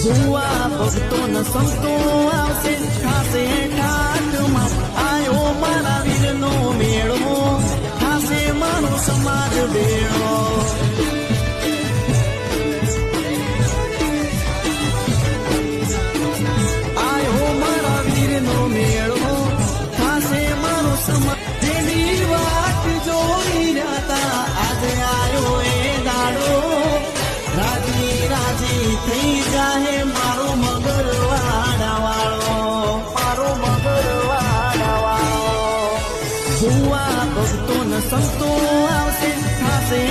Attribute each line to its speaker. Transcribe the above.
Speaker 1: ભુવા ભક્તો ન સંતો આવશે ખાસે ઠાઠમાં આયો મારા વીરનો મેળો ખાસે મારો સમાજ ભેળો આયો મારા વીરનો મેળો ખાસે મારો સમાજ જેની વાટ જોઈ રહ્યા આજે આયો એ દાડો રાજી રાજી થઈ જાહે મારો મગરવાડા વાળો ભુવા ભક્તો ન સંતો આવશે ખાસે